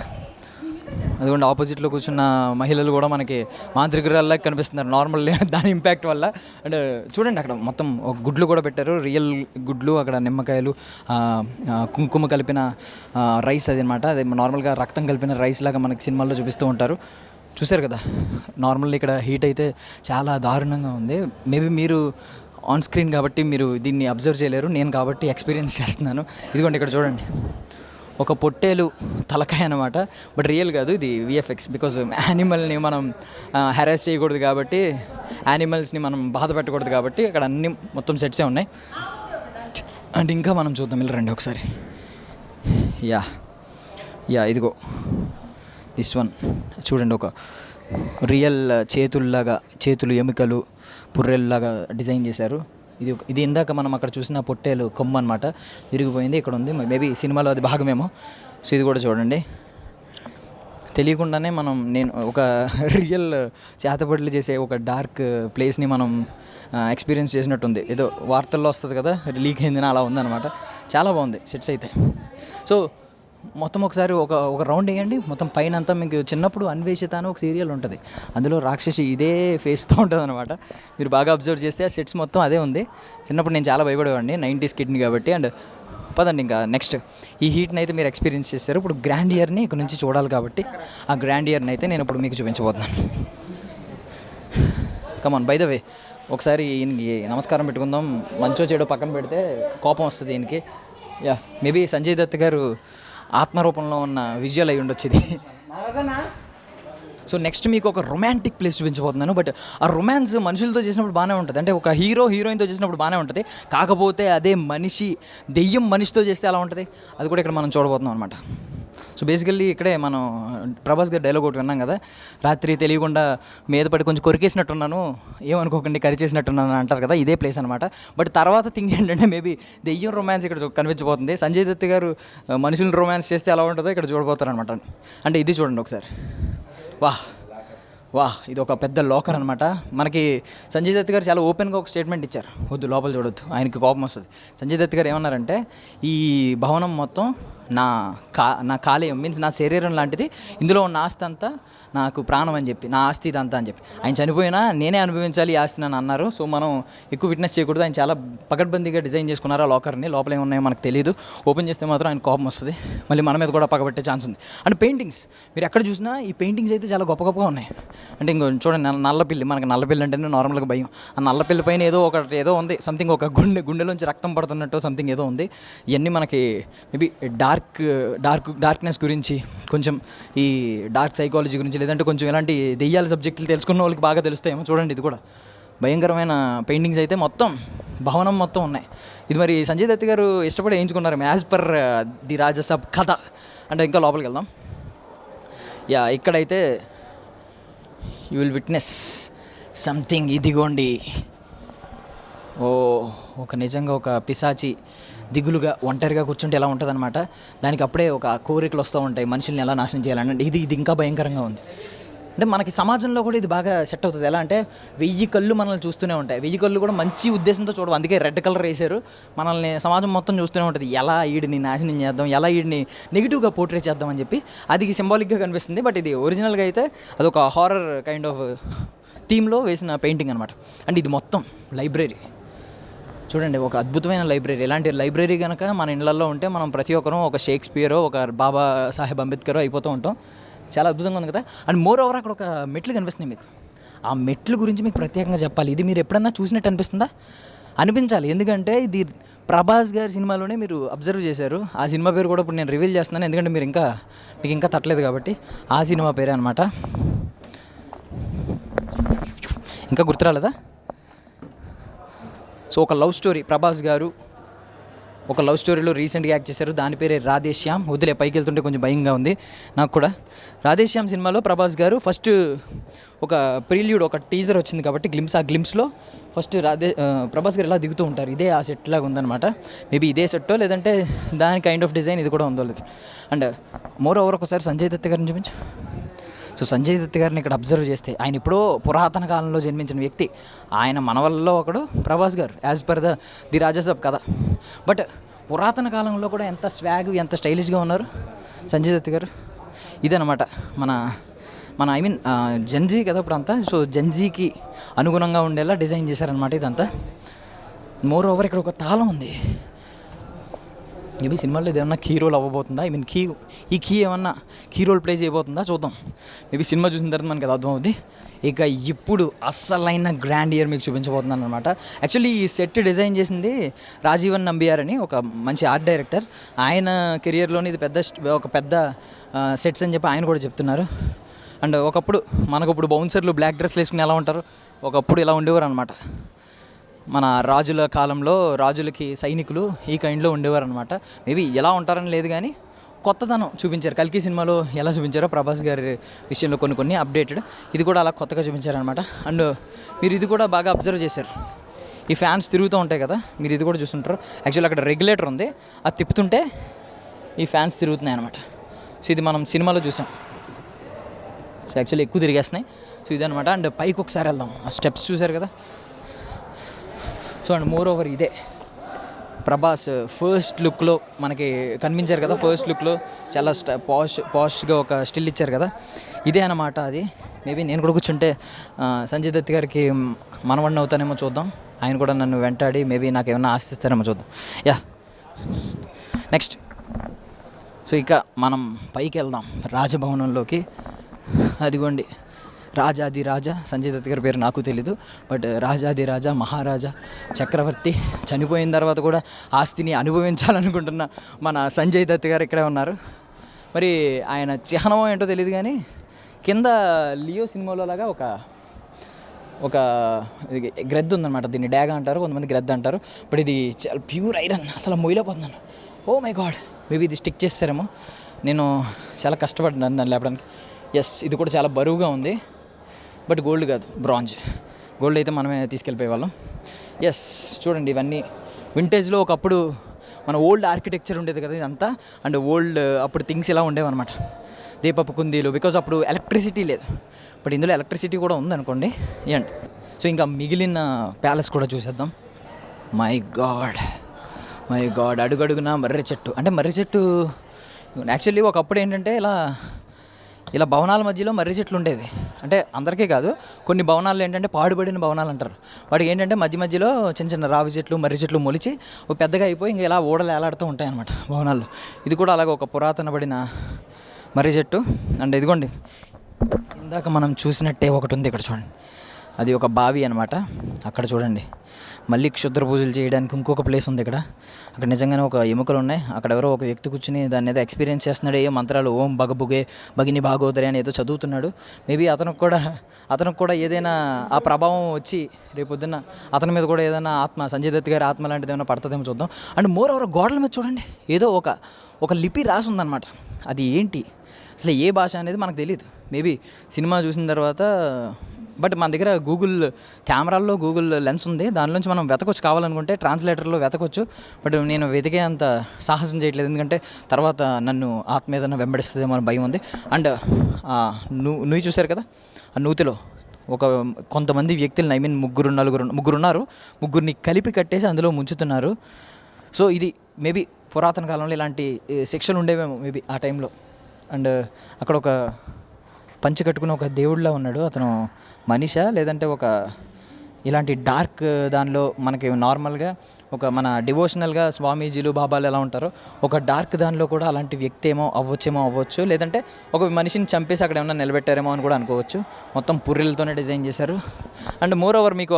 అదిగోండి ఆపోజిట్లో కూర్చున్న మహిళలు కూడా మనకి మాంత్రికురాల్లా కనిపిస్తున్నారు నార్మల్ దాని ఇంపాక్ట్ వల్ల. అండ్ చూడండి అక్కడ మొత్తం ఒక గుడ్లు కూడా పెట్టారు, రియల్ గుడ్లు, అక్కడ నిమ్మకాయలు, కుంకుమ కలిపిన రైస్ అది అనమాట. అది నార్మల్గా రక్తం కలిపిన రైస్ లాగా మనకి సినిమాల్లో చూపిస్తూ ఉంటారు. చూశారు కదా నార్మల్లీ ఇక్కడ హీట్ అయితే చాలా దారుణంగా ఉంది. మేబీ మీరు ఆన్ స్క్రీన్ కాబట్టి మీరు దీన్ని అబ్జర్వ్ చేయలేరు, నేను కాబట్టి ఎక్స్పీరియన్స్ చేస్తున్నాను. ఇదిగోండి ఇక్కడ చూడండి ఒక పొట్టేలు తలకాయ అనమాట, బట్ రియల్ కాదు, ఇది విఎఫ్ఎక్స్. బికాజ్ యానిమల్ని మనం హెరాస్ చేయకూడదు కాబట్టి, యానిమల్స్ని మనం బాధ పెట్టకూడదు కాబట్టి అక్కడ అన్ని మొత్తం సెట్సే ఉన్నాయి. అండ్ ఇంకా మనం చూద్దాం వెళ్ళరండి ఒకసారి. యా ఇదిగో దిస్ వన్ చూడండి, ఒక రియల్ చేతులు ఎముకలు పుర్రెల్లాగా డిజైన్ చేశారు. ఇది ఇందాక మనం అక్కడ చూసిన పొట్టేలు కొమ్ము అనమాట, విరిగిపోయింది, ఇక్కడ ఉంది. మేబీ సినిమాలో అది భాగమేమో. సో ఇది కూడా చూడండి. తెలియకుండానే నేను ఒక రియల్ చేతబడులు చేసే ఒక డార్క్ ప్లేస్ని మనం ఎక్స్పీరియన్స్ చేసినట్టుంది. ఏదో వార్తల్లో వస్తుంది కదా లీక్ అయిందని, అలా ఉందన్నమాట. చాలా బాగుంది సెట్స్ అయితే. సో మొత్తం ఒకసారి ఒక రౌండ్ వేయండి మొత్తం పైన అంతా. మీకు చిన్నప్పుడు అన్వేషిత అని ఒక సీరియల్ ఉంటుంది, అందులో రాక్షసి ఇదే ఫేస్తో ఉంటుంది అనమాట. మీరు బాగా అబ్జర్వ్ చేస్తే ఆ సెట్స్ మొత్తం అదే ఉంది. చిన్నప్పుడు నేను చాలా భయపడేవాడిని, 90s కిడ్ని కాబట్టి. అండ్ పదండి ఇంకా నెక్స్ట్ ఈ హీట్ని అయితే మీరు ఎక్స్పీరియన్స్ చేస్తారు. ఇప్పుడు గ్రాండ్ ఇయర్ని ఇక్కడ నుంచి చూడాలి కాబట్టి ఆ గ్రాండ్ ఇయర్ని అయితే నేను ఇప్పుడు మీకు చూపించబోతున్నాను. కమాన్, బై ద వే ఒకసారి ఈయనకి నమస్కారం పెట్టుకుందాం. మంచో చెడో పక్కన పెడితే కోపం వస్తుంది ఈయనకి. మేబీ సంజయ్ దత్ గారు ఆత్మరూపంలో ఉన్న విజువల్ అయి ఉండొచ్చు ఇది. సో నెక్స్ట్ మీకు ఒక రొమాంటిక్ ప్లేస్ చూపించబోతున్నాను. బట్ ఆ రొమాన్స్ మనుషులతో చేసినప్పుడు బాగానే ఉంటుంది, అంటే ఒక హీరోయిన్తో చేసినప్పుడు బాగానే ఉంటుంది. కాకపోతే అదే దెయ్యం మనిషితో చేస్తే ఎలా ఉంటుంది అది కూడా ఇక్కడ మనం చూడబోతున్నాం అనమాట. సో బేసికల్లీ ఇక్కడే మనం ప్రభాస్ గారి డైలాగ్ ఒకటి విన్నాం కదా, రాత్రి తెలియకుండా మీద పడి కొంచెం కొరికేసినట్టున్నాను, ఏమనుకోకండి కరిచేసినట్టున్నాను అంటారు కదా, ఇదే ప్లేస్ అనమాట. బట్ తర్వాత థింగ్ ఏంటంటే మేబీ దెయ్యం రొమాన్స్ ఇక్కడ కనిపించబోతుంది. సంజయ్ దత్ గారు మనుషులను రొమాన్స్ చేస్తే ఎలా ఉంటుందో ఇక్కడ చూడబోతారు అనమాట. అంటే ఇది చూడండి ఒకసారి. వాహ్ ఇది ఒక పెద్ద లోకర్ అనమాట. మనకి సంజయ్ దత్ గారు చాలా ఓపెన్గా ఒక స్టేట్మెంట్ ఇచ్చారు, వద్దు లోపల చూడొద్దు, ఆయనకి కోపం వస్తుంది. సంజయ్ దత్ గారు ఏమన్నారంటే, ఈ భవనం మొత్తం నా కాలేయం మీన్స్ నా శరీరం లాంటిది, ఇందులో ఉన్న ఆస్తి అంతా నాకు ప్రాణం అని చెప్పి, నా ఆస్తి ఇదంతా అని చెప్పి, ఆయన చనిపోయినా నేనే అనుభవించాలి ఈ ఆస్తిని అని అన్నారు. సో మనం ఎక్కువ విట్నెస్ చేయకూడదు. ఆయన చాలా పకడ్బందీగా డిజైన్ చేసుకున్నారు ఆ లాకర్ని. లోపల ఏమున్నాయో మనకు తెలియదు, ఓపెన్ చేస్తే మాత్రం ఆయన కోపం వస్తుంది, మళ్ళీ మన మీద కూడా పగబెట్టే ఛాన్స్ ఉంది. అండ్ పెయింటింగ్స్ మీరు ఎక్కడ చూసినా ఈ పెయింటింగ్స్ అయితే చాలా గొప్పగా ఉన్నాయి. అంటే ఇంకో చూడండి, నల్లపిల్లి, మనకి నల్లపిల్లి అంటేనే నార్మల్గా భయం. ఆ నల్లపిల్లి పైన ఏదో ఉంది సంథింగ్, ఒక గుండెలోంచి రక్తం పడుతున్నట్టు సంథింగ్ ఏదో ఉంది. ఇవన్నీ మనకి మేబీ డార్క్నెస్ గురించి, కొంచెం ఈ డార్క్ సైకాలజీ గురించి, లేదంటే కొంచెం ఇలాంటి దెయ్యాల సబ్జెక్టులు తెలుసుకున్న వాళ్ళకి బాగా తెలుస్తాయేమో. చూడండి ఇది కూడా భయంకరమైన పెయింటింగ్స్ అయితే మొత్తం భవనం మొత్తం ఉన్నాయి. ఇది మరి సంజయ్ దత్ గారు ఇష్టపడి వేయించుకున్నారు యాజ్ పర్ ది రాజసాబ్ కథ. అంటే ఇంకా లోపలికి వెళ్దాం. ఇక్కడైతే యూ విల్ విట్నెస్ సంథింగ్. ఇదిగోండి, నిజంగా ఒక పిశాచి దిగులుగా ఒంటరిగా కూర్చుంటే ఎలా ఉంటుంది అనమాట. దానికి అప్పుడే ఒక కోరికలు వస్తూ ఉంటాయి, మనుషుల్ని ఎలా నాశనం చేయాలంటే. ఇది ఇంకా భయంకరంగా ఉంది. అంటే మనకి సమాజంలో కూడా ఇది బాగా సెట్ అవుతుంది. ఎలా అంటే 1000 కళ్ళు మనల్ని చూస్తూనే ఉంటాయి. 1000 కళ్ళు కూడా మంచి ఉద్దేశంతో చూడవు, అందుకే రెడ్ కలర్ వేశారు. మనల్ని సమాజం మొత్తం చూస్తూనే ఉంటుంది, ఎలా వీడిని నాశనం చేద్దాం, ఎలా వీడిని నెగిటివ్గా పోర్ట్రే చేద్దాం అని చెప్పి. అది సింబాలిక్గా కనిపిస్తుంది. బట్ ఇది ఒరిజినల్గా అయితే అదొక హారర్ కైండ్ ఆఫ్ థీమ్లో వేసిన పెయింటింగ్ అనమాట. అండ్ ఇది మొత్తం లైబ్రరీ చూడండి, ఒక అద్భుతమైన లైబ్రరీ. ఇలాంటి లైబ్రరీ కనుక మన ఇళ్లలో ఉంటే మనం ప్రతి ఒక్కరూ ఒక షేక్స్పియరో ఒక బాబా సాహెబ్ అంబేద్కరో అయిపోతూ ఉంటాం. చాలా అద్భుతంగా ఉంది కదా. అండ్ మోర్ ఓవర్ అక్కడ ఒక మెట్లు కనిపిస్తున్నాయి మీకు. ఆ మెట్లు గురించి మీకు ప్రత్యేకంగా చెప్పాలి. ఇది మీరు ఎప్పుడన్నా చూసినట్టు అనిపిస్తుందా? అనిపించాలి, ఎందుకంటే ఇది ప్రభాస్ గారి సినిమాలోనే మీరు అబ్జర్వ్ చేశారు. ఆ సినిమా పేరు కూడా ఇప్పుడు నేను రివీల్ చేస్తున్నాను, ఎందుకంటే మీకు ఇంకా తట్టలేదు కాబట్టి. ఆ సినిమా పేరే అనమాట. ఇంకా గుర్తురాలేదా? సో ఒక లవ్ స్టోరీ, ప్రభాస్ గారు ఒక లవ్ స్టోరీలో రీసెంట్గా యాక్ట్ చేశారు, దాని పేరే రాధేశ్యామ్. వదిలే, పైకి వెళ్తుంటే కొంచెం భయంగా ఉంది నాకు కూడా. రాధేశ్యామ్ సినిమాలో ప్రభాస్ గారు ఫస్ట్ ఒక ప్రీల్యూడ్, ఒక టీజర్ వచ్చింది కాబట్టి ఆ గ్లిమ్స్లో ఫస్ట్ ప్రభాస్ గారు ఎలా దిగుతూ ఉంటారు, ఇదే ఆ సెట్ లాగా ఉందన్నమాట. మేబీ ఇదే సెట్టో లేదంటే దాని కైండ్ ఆఫ్ డిజైన్ ఇది కూడా ఉందో లేదు. అండ్ మోర్ ఓవర్ ఒకసారి సంజయ్ దత్ గారిని చూపించు. సో సంజయ్ దత్ గారిని ఇక్కడ అబ్జర్వ్ చేస్తే ఆయన ఎప్పుడో పురాతన కాలంలో జన్మించిన వ్యక్తి. ఆయన మనవల్లో ఒకడు ప్రభాస్ గారు, యాజ్ పర్ ది రాజాసాబ్ కథ. బట్ పురాతన కాలంలో కూడా ఎంత స్వాగ్, ఎంత స్టైలిష్గా ఉన్నారు సంజయ్ దత్ గారు. ఇదనమాట మన ఐ మీన్ జెన్జీ కదా ఇప్పుడు అంతా. సో జెన్జీకి అనుగుణంగా ఉండేలా డిజైన్ చేశారనమాట ఇదంతా. మోర్ ఓవర్ ఇక్కడ ఒక తాళం ఉంది. మేబీ సినిమాలో ఇది ఏమన్నా కీ రోల్ అవ్వబోతుందా, ఐ మీన్ ఈ కీ ఏమన్నా కీ రోల్ ప్లే చేయబోతుందా చూద్దాం. మేబీ సినిమా చూసిన తర్వాత మనకి అది అర్థమవుతుంది. ఇక ఇప్పుడు అస్సలైన గ్రాండ్ ఇయర్ మీకు చూపించబోతున్నాను అనమాట. యాక్చువల్లీ ఈ సెట్ డిజైన్ చేసింది రాజీవన్ నంబియార్ అని ఒక మంచి ఆర్ట్ డైరెక్టర్. ఆయన కెరియర్లోని ఇది ఒక పెద్ద సెట్స్ అని చెప్పి ఆయన కూడా చెప్తున్నారు. అండ్ ఒకప్పుడు మనకు ఇప్పుడు బౌన్సర్లు బ్లాక్ డ్రెస్లు వేసుకుని ఎలా ఉంటారు, ఒకప్పుడు ఇలా ఉండేవారు అనమాట. మన రాజుల కాలంలో రాజులకి సైనికులు ఈ కైండ్లో ఉండేవారు అనమాట. మేబీ ఎలా ఉంటారని లేదు కానీ కొత్తదనం చూపించారు. కల్కి సినిమాలో ఎలా చూపించారో ప్రభాస్ గారి విషయంలో కొన్ని అప్డేటెడ్, ఇది కూడా అలా కొత్తగా చూపించారనమాట. అండ్ మీరు ఇది కూడా బాగా అబ్జర్వ్ చేశారు, ఈ ఫ్యాన్స్ తిరుగుతూ ఉంటాయి కదా, మీరు ఇది కూడా చూస్తుంటారు. యాక్చువల్లీ అక్కడ రెగ్యులేటర్ ఉంది, అది తిప్పుతుంటే ఈ ఫ్యాన్స్ తిరుగుతున్నాయి అనమాట. సో ఇది మనం సినిమాలో చూసాం. సో యాక్చువల్లీ ఎక్కువ తిరిగేస్తున్నాయి. సో ఇదనమాట. అండ్ పైకి ఒకసారి వెళ్దాం, ఆ స్టెప్స్ చూసారు కదా. సో అండ్ మోర్ ఓవర్ ఇదే ప్రభాస్ ఫస్ట్ లుక్లో మనకి కనిపించారు కదా. ఫస్ట్ లుక్లో చాలా పాష్గా ఒక స్టిల్ ఇచ్చారు కదా, ఇదే అన్నమాట అది. మేబీ నేను కూడా కూర్చుంటే సంజయ్ దత్ గారికి మనవడిని అవుతానేమో చూద్దాం. ఆయన కూడా నన్ను వెంటాడి మేబీ నాకు ఏమన్నా ఆశిస్తారేమో చూద్దాం. Yeah, next. సో ఇక మనం పైకి వెళ్దాం రాజభవనంలోకి. అదిగోండి రాజాది రాజా, సంజయ్ దత్ గారి పేరు నాకు తెలీదు, బట్ రాజాది రాజా, మహారాజా, చక్రవర్తి, చనిపోయిన తర్వాత కూడా ఆస్తిని అనుభవించాలనుకుంటున్న మన సంజయ్ దత్ గారు ఇక్కడే ఉన్నారు. మరి ఆయన చిహ్నం ఏంటో తెలియదు కానీ కింద లియో సినిమాలో లాగా ఒక గ్రెద్ద ఉందన్నమాట. దీన్ని డ్యాగ్ అంటారు, కొంతమంది గ్రెద్ద అంటారు. బట్ ఇది చాలా ప్యూర్ ఐరన్, అసలు మొయ్యలేకపోతున్నాను. ఓ మై గాడ్, మేబీ ఇది స్టిక్ చేస్తారేమో. నేను చాలా కష్టపడ్డాను దాన్ని లేపడానికి. ఎస్, ఇది కూడా చాలా బరువుగా ఉంది, బట్ గోల్డ్ కాదు, బ్రాంజ్. గోల్డ్ అయితే మనమే తీసుకెళ్ళిపోయేవాళ్ళం. ఎస్, చూడండి ఇవన్నీ వింటేజ్లో ఒకప్పుడు మన ఓల్డ్ ఆర్కిటెక్చర్ ఉండేది కదా ఇదంతా. అండ్ ఓల్డ్ అప్పుడు థింగ్స్ ఇలా ఉండేవన్నమాట, దీపపు కుందీలు. బికాజ్ అప్పుడు ఎలక్ట్రిసిటీ లేదు, బట్ ఇందులో ఎలక్ట్రిసిటీ కూడా ఉందనుకోండి. అండ్ సో ఇంకా మిగిలిన ప్యాలెస్ కూడా చూసేద్దాం. మై గాడ్, అడుగడుగున మర్రి చెట్టు. అంటే మర్రి చెట్టు యాక్చువల్లీ ఒకప్పుడు ఏంటంటే ఇలా భవనాల మధ్యలో మర్రి చెట్లు ఉండేవి. అంటే అందరికీ కాదు, కొన్ని భవనాలు ఏంటంటే పాడుబడిన భవనాలు అంటారు. వాటికి ఏంటంటే మధ్యలో చిన్న చిన్న రావి చెట్లు, మర్రి చెట్లు మొలిచి పెద్దగా అయిపోయి ఇంకా ఇలా ఓడలు ఏలాడుతూ ఉంటాయి అన్నమాట భవనాల్లో. ఇది కూడా అలాగే ఒక పురాతనపడిన మర్రి చెట్టు. అండ్ ఇదిగోండి ఇందాక మనం చూసినట్టే ఒకటి ఉంది ఇక్కడ చూడండి, అది ఒక బావి అనమాట. అక్కడ చూడండి మళ్ళీ క్షుద్ర పూజలు చేయడానికి ఇంకొక ప్లేస్ ఉంది ఇక్కడ. అక్కడ నిజంగానే ఒక ఎముకలు ఉన్నాయి. అక్కడ ఎవరో ఒక వ్యక్తి కూర్చుని దాన్ని ఏదో ఎక్స్పీరియన్స్ చేస్తున్నాడు. ఏ మంత్రాలు, ఓం బగబుగే భగిని భాగోదరి అని ఏదో చదువుతున్నాడు. మేబీ అతనికి కూడా ఏదైనా ఆ ప్రభావం వచ్చి రేపొద్దున్న అతని మీద కూడా ఏదైనా ఆత్మ, సంజయ్ దత్ గారి ఆత్మ లాంటిది ఏమైనా పడుతుందేమో చూద్దాం. అండ్ మోర్ ఓవర్ గోడల మీద చూడండి ఏదో ఒక లిపి రాసి ఉందన్నమాట. అది ఏంటి అసలు ఏ భాష అనేది మనకు తెలియదు. మేబీ సినిమా చూసిన తర్వాత, బట్ మన దగ్గర కెమెరాల్లో గూగుల్ లెన్స్ ఉంది, దానిలోంచి మనం వెతకొచ్చు, కావాలనుకుంటే ట్రాన్స్లేటర్లో వెతకొచ్చు. బట్ నేను వెతికే అంత సాహసం చేయట్లేదు, ఎందుకంటే తర్వాత నన్ను ఆత్మ ఏదైనా వెంబడిస్తుందేమో అని భయం ఉంది. అండ్ నువ్వు చూశారు కదా, ఆ నూతిలో కొంతమంది వ్యక్తులను, ఐ మీన్ ముగ్గురున్నారు, ముగ్గురిని కలిపి కట్టేసి అందులో ముంచుతున్నారు. సో ఇది మేబీ పురాతన కాలంలో ఇలాంటి శిక్షలు ఉండేవేమో మేబీ ఆ టైంలో. అండ్ అక్కడ ఒక పంచి కట్టుకుని ఒక దేవుడిలా ఉన్నాడు. అతను మనిషా లేదంటే ఇలాంటి డార్క్ దానిలో మనకి నార్మల్గా మన డివోషనల్గా స్వామీజీలు బాబాలు ఎలా ఉంటారో ఒక డార్క్ దానిలో కూడా అలాంటి వ్యక్తి అవ్వచ్చు, లేదంటే ఒక మనిషిని చంపేసి అక్కడ ఏమన్నా నిలబెట్టారేమో అని కూడా అనుకోవచ్చు. మొత్తం పుర్రెలతోనే డిజైన్ చేశారు. అండ్ మోర్ ఓవర్ మీకు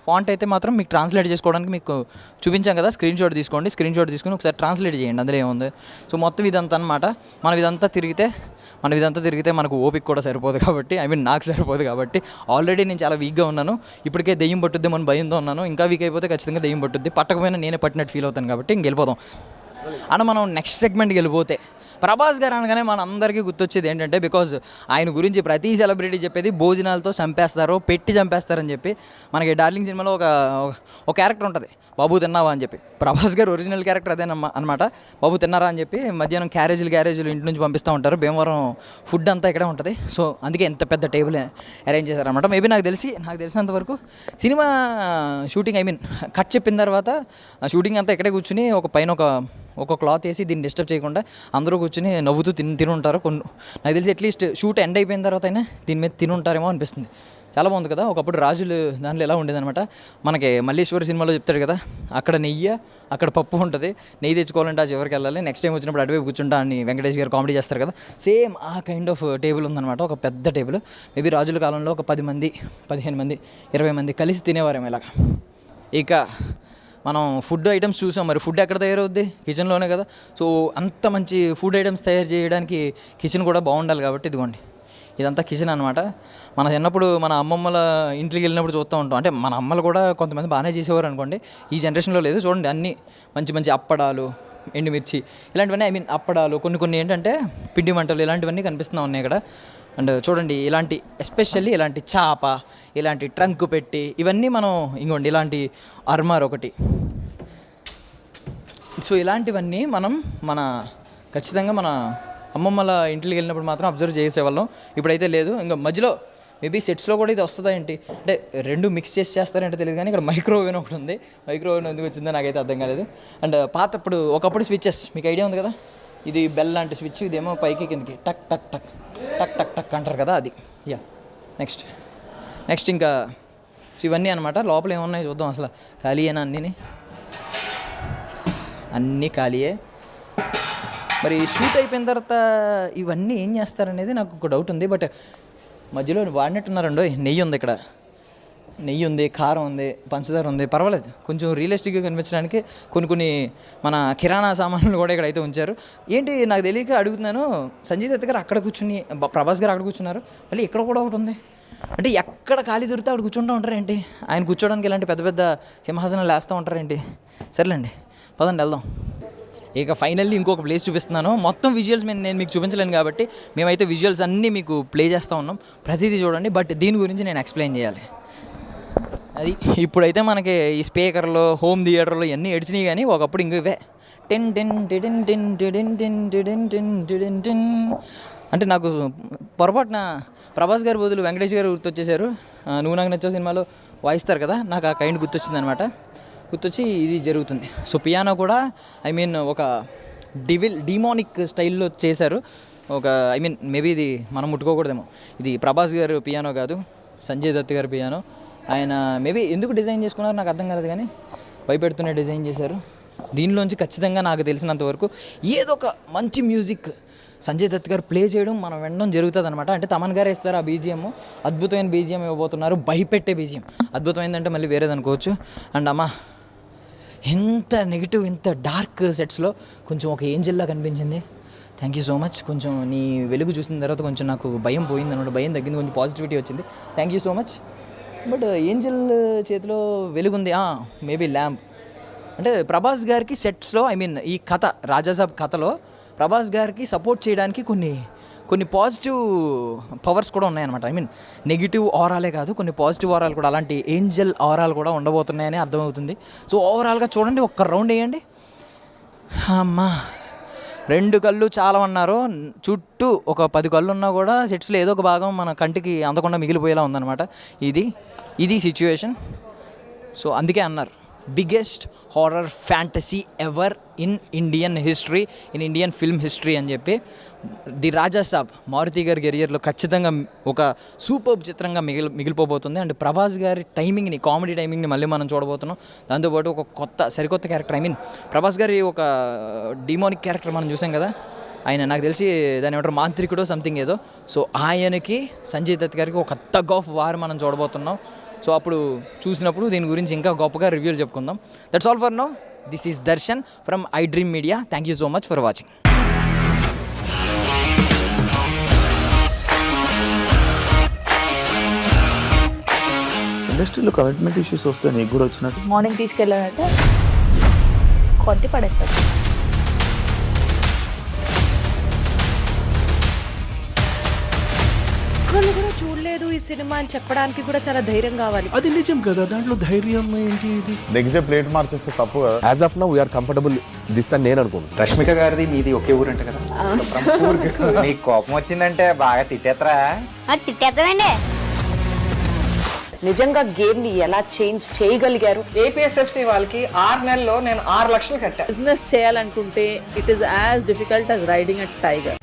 ఫాంట్ అయితే మాత్రం మీకు ట్రాన్స్లేట్ చేసుకోవడానికి మీకు చూపించాం కదా, స్క్రీన్ షాట్ తీసుకొని ఒకసారి ట్రాన్స్లేట్ చేయండి, అందులో ఏముంది. సో మొత్తం ఇదంతా అనమాట. మనం ఇదంతా తిరిగితే మనకు ఓపిక కూడా సరిపోదు కాబట్టి, ఐ మీన్ నాకు సరిపోదు కాబట్టి. ఆల్రెడీ నేను చాలా వీక్గా ఉన్నాను, ఇప్పటికే దెయ్యం పట్టుద్దేమో అని భయంతో ఉన్నాను. ఇంకా వీక్ అయిపోతే ఖచ్చితంగా దెయ్యం పట్టుద్ది, పట్టకపోయినా నేనే పట్టినట్టు ఫీల్ అవుతాను కాబట్టి ఇంక వెళ్ళిపోదాం. అన్న మనం నెక్స్ట్ సెగ్మెంట్కి వెళ్ళిపోతే ప్రభాస్ గారు అనగానే మన అందరికీ గుర్తొచ్చేది ఏంటంటే, బికాజ్ ఆయన గురించి ప్రతి సెలబ్రిటీ చెప్పేది భోజనాలతో చంపేస్తారు, పెట్టి చంపేస్తారని చెప్పి. మనకి డార్లింగ్ సినిమాలో ఒక క్యారెక్టర్ ఉంటుంది, బాబు తిన్నావా అని చెప్పి. ప్రభాస్ గారు ఒరిజినల్ క్యారెక్టర్ అదేనమ్మా అనమాట. బాబు తిన్నారా అని చెప్పి మధ్యాహ్నం క్యారేజీలు ఇంటి నుంచి పంపిస్తూ ఉంటారు. భీమవరం ఫుడ్ అంతా ఇక్కడే ఉంటుంది. సో అందుకే ఎంత పెద్ద టేబుల్ అరేంజ్ చేశారనమాట. మేబీ నాకు తెలిసినంత వరకు సినిమా షూటింగ్ కట్ చెప్పిన తర్వాత షూటింగ్ అంతా ఇక్కడే కూర్చుని ఒక పైన ఒక క్లాత్ వేసి దీన్ని డిస్టర్బ్ చేయకుండా అందరూ కూర్చొని నవ్వుతూ తిని ఉంటారు. నాకు తెలిసి అట్లీస్ట్ షూట్ ఎండ్ అయిపోయిన తర్వాత అయినా దీని మీద తిని ఉంటారేమో అనిపిస్తుంది. చాలా బాగుంది కదా. ఒకప్పుడు రాజులు దాంట్లో ఎలా ఉండేదన్నమాట, మనకి మల్లేశ్వరి సినిమాలో చెప్తాడు కదా, అక్కడ నెయ్యి అక్కడ పప్పు ఉంటుంది, నెయ్యి తెచ్చుకోవాలంటే ఆ చివరికి వెళ్ళాలి, నెక్స్ట్ టైం వచ్చినప్పుడు అటువైపు కూర్చుంటా అని వెంకటేష్ గారు కామెడీ చేస్తారు కదా, సేమ్ ఆ కైండ్ ఆఫ్ టేబుల్ ఉందన్నమాట. ఒక పెద్ద టేబుల్. మేబీ రాజుల కాలంలో ఒక 10 మంది 15 మంది 20 మంది కలిసి తినేవారేమో ఇలాగా. ఇక మనం ఫుడ్ ఐటమ్స్ చూసాం, మరి ఫుడ్ ఎక్కడ తయారవుద్ది? కిచెన్లోనే కదా. సో అంత మంచి ఫుడ్ ఐటమ్స్ తయారు చేయడానికి కిచెన్ కూడా బాగుండాలి కాబట్టి ఇదిగోండి ఇదంతా కిచెన్ అనమాట. మన చిన్నప్పుడు మన అమ్మమ్మల ఇంటికి వెళ్ళినప్పుడు చూస్తూ ఉంటాం. అంటే మన అమ్మలు కూడా కొంతమంది బాగానే చేసేవారు అనుకోండి, ఈ జనరేషన్లో లేదు. చూడండి అన్నీ మంచి అప్పడాలు, ఎండుమిర్చి ఇలాంటివన్నీ అప్పడాలు, కొన్ని ఏంటంటే పిండి వంటలు ఇలాంటివన్నీ కనిపిస్తూ ఉన్నాయి ఇక్కడ. అండ్ చూడండి ఇలాంటి ఎస్పెషల్లీ ఇలాంటి చాప, ఇలాంటి ట్రంక్ పెట్టి ఇవన్నీ మనం ఇంకోండి ఇలాంటి అర్మార్ ఒకటి. సో ఇలాంటివన్నీ మనం ఖచ్చితంగా మన అమ్మమ్మల ఇంటికి వెళ్ళినప్పుడు మాత్రం అబ్జర్వ్ చేసేవాళ్ళం. ఇప్పుడైతే లేదు. ఇంకా మధ్యలో మేబీ సెట్స్లో కూడా ఇది వస్తుందా ఏంటి అంటే రెండు మిక్స్ చేస్తారంటే తెలియదు, కానీ ఇక్కడ మైక్రోవేవ్ ఒకటి ఉంది. మైక్రోవేవ్ ఎందుకు వచ్చిందో నాకైతే అర్థం కాలేదు. అండ్ ఒకప్పుడు స్విచ్చెస్ మీకు ఐడియా ఉంది కదా, ఇది బెల్ లాంటి స్విచ్, ఇదేమో పైకి కిందకి టక్ టక్ టక్ టక్ టక్ టక్ అంటారు కదా, అది. యా నెక్స్ట్ ఇంకా ఇవన్నీ అనమాట. లోపల ఏమున్నాయి చూద్దాం. అసలు ఖాళీయేనా? అన్నీ ఖాళీయే. మరి షూట్ అయిపోయిన తర్వాత ఇవన్నీ ఏం చేస్తారనేది నాకు ఒక డౌట్ ఉంది. బట్ మధ్యలో వాడినట్టున్నారండో. నెయ్యి ఉంది ఇక్కడ, నెయ్యి ఉంది, కారం ఉంది, పంచదార ఉంది. పర్వాలేదు, కొంచెం రియలిస్టిక్గా కనిపించడానికి కొన్ని మన కిరాణా సామాన్లు కూడా ఇక్కడ అయితే ఉంచారు. ఏంటి నాకు తెలియక అడుగుతున్నాను, సంజయ్ దత్ గారు అక్కడ కూర్చుని, ప్రభాస్ గారు అక్కడ కూర్చున్నారు, మళ్ళీ ఇక్కడ కూడా ఒకటి ఉంది. అంటే ఎక్కడ ఖాళీ దొరికితే అక్కడ కూర్చుంటూ ఉంటారేంటి? ఆయన కూర్చోడానికి ఇలాంటి పెద్ద సింహాసనాలు వేస్తూ ఉంటారేంటి? సర్లేండి, పదండి వెళ్దాం. ఇక ఫైనల్లీ ఇంకొక ప్లేస్ చూపిస్తున్నాను. మొత్తం విజువల్స్ నేను మీకు చూపించలేను కాబట్టి మేమైతే విజువల్స్ అన్నీ మీకు ప్లే చేస్తూ ఉన్నాం. ప్రతిదీ చూడండి. బట్ దీని గురించి నేను ఎక్స్ప్లెయిన్ చేయాలి. అది ఇప్పుడైతే మనకి ఈ స్పీకర్లో, హోమ్ థియేటర్లో ఇవన్నీ ఏడ్చినాయి, కానీ ఒకప్పుడు ఇంక ఇవే ten ten ten ten ten ten ten ten ten అంటే నాకు పొరపాటున ప్రభాస్ గారు బదులు వెంకటేష్ గారు గుర్తొచ్చేశారు. నువ్వు నాకు నచ్చో సినిమాలో వాయిస్తారు కదా, నాకు ఆ కైండ్ గుర్తొచ్చిందనమాట. గుర్తొచ్చి ఇది జరుగుతుంది. సో పియానో కూడా ఒక డిమానిక్ స్టైల్లో చేశారు. మేబీ ఇది మనం ముట్టుకోకూడదేమో. ఇది ప్రభాస్ గారు పియానో కాదు, సంజయ్ దత్ గారు పియానో. ఆయన మేబీ ఎందుకు డిజైన్ చేసుకున్నారో నాకు అర్థం కాలేదు, కానీ భయపెడుతూనే డిజైన్ చేశారు. దీనిలోంచి ఖచ్చితంగా నాకు తెలిసినంత వరకు ఏదో ఒక మంచి మ్యూజిక్ సంజయ్ దత్ గారు ప్లే చేయడం మనం వినడం జరుగుతుంది అనమాట. అంటే తమన్ గారు ఇస్తారు ఆ బీజిఎం, అద్భుతమైన బీజిఎం ఇవ్వబోతున్నారు, భయపెట్టే బీజిఎం. అద్భుతమైందంటే మళ్ళీ వేరేది అనుకోవచ్చు. అండ్ ఎంత నెగిటివ్, ఇంత డార్క్ సెట్స్లో కొంచెం ఒక ఏంజెల్లా కనిపించింది. Thank you so much. కొంచెం నీ వెలుగు చూసిన తర్వాత కొంచెం నాకు భయం పోయింది అనమాట. భయం తగ్గింది, కొంచెం పాజిటివిటీ వచ్చింది. Thank you so much. But Angel చేతిలో వెలుగుంది, మేబీ ల్యాంప్. అంటే ప్రభాస్ గారికి సెట్స్లో ఈ కథ రాజాసాబ్ కథలో ప్రభాస్ గారికి సపోర్ట్ చేయడానికి కొన్ని పాజిటివ్ పవర్స్ కూడా ఉన్నాయన్నమాట. నెగిటివ్ ఆరాలే కాదు, కొన్ని పాజిటివ్ ఆరాలు కూడా, అలాంటి ఏంజల్ ఆరాలు కూడా ఉండబోతున్నాయని అర్థమవుతుంది. సో ఓవరాల్గా చూడండి, ఒక్క రౌండ్ వేయండి. అమ్మా, 2 కళ్ళు చాలా అన్నారు, చుట్టూ ఒక 10 కళ్ళు ఉన్నా కూడా సెట్స్లో ఏదో ఒక భాగం మన కంటికి అందకుండా మిగిలిపోయేలా ఉందన్నమాట. ఇది సిచ్యువేషన్. సో అందుకే అన్నారు biggest horror fantasy ever in Indian history, in Indian film history అని చెప్పి. ది రాజాసాబ్ మారుతి గారి కెరియర్లో ఖచ్చితంగా ఒక సూపర్ చిత్రంగా మిగిలిపోబోతుంది. అండ్ ప్రభాస్ గారి టైమింగ్ని, కామెడీ టైమింగ్ని మళ్ళీ మనం చూడబోతున్నాం. దాంతోపాటు ఒక సరికొత్త క్యారెక్టర్, ప్రభాస్ గారి ఒక డిమోనిక్ క్యారెక్టర్ మనం చూసాం కదా, ఆయన నాకు తెలిసి దాని ఏమంటారు మాంత్రికుడో సంథింగ్ ఏదో. సో ఆయనకి సంజయ్ దత్ గారికి ఒక టగ్ ఆఫ్ వార్ మనం చూడబోతున్నాం. సో అప్పుడు చూసినప్పుడు దీని గురించి ఇంకా గొప్పగా రివ్యూలు చెప్పుకుందాం. That's all for now. This is Darshan from I dream media. Thank you so much for watching. ఇండస్ట్రీలో కమిట్మెంట్ ఇష్యూస్ వస్తే నీకు కూడా వచ్చినట్టు మార్నింగ్ తీసుకెళ్ళాలంటే కొట్టి పడేస్తారు. ఒక్కళ్ళు కూడా చూడలేదు ఈ సినిమా అని చెప్పడానికి కూడా చాలా ధైర్యం కావాలి. అది నిజం కదా, దాంట్లో ధైర్యం ఏంటి? ఇది నెక్స్ట్ డే ప్లేట్ మార్చేస్తే తప్పు కదా. As of now we're comfortable this అని నేను అనుకుంటున్నాను. రష్మిక గారిది మీది ఒకే ఊరంట కదా. నీకు కోపం వచ్చిందంటే బాగా తిట్టేత్తరా? తిట్టేద్దామండి. నిజంగా గేమ్ ని ఎలా చేంజ్ చేయగలిగారు? ఏపీఎస్ఎఫ్సి వాళ్ళకి 6 నెలల్లో నేను 6 లక్షలు కట్టా. బిజినెస్ చేయాలనుకుంటే it is as difficult as riding a tiger.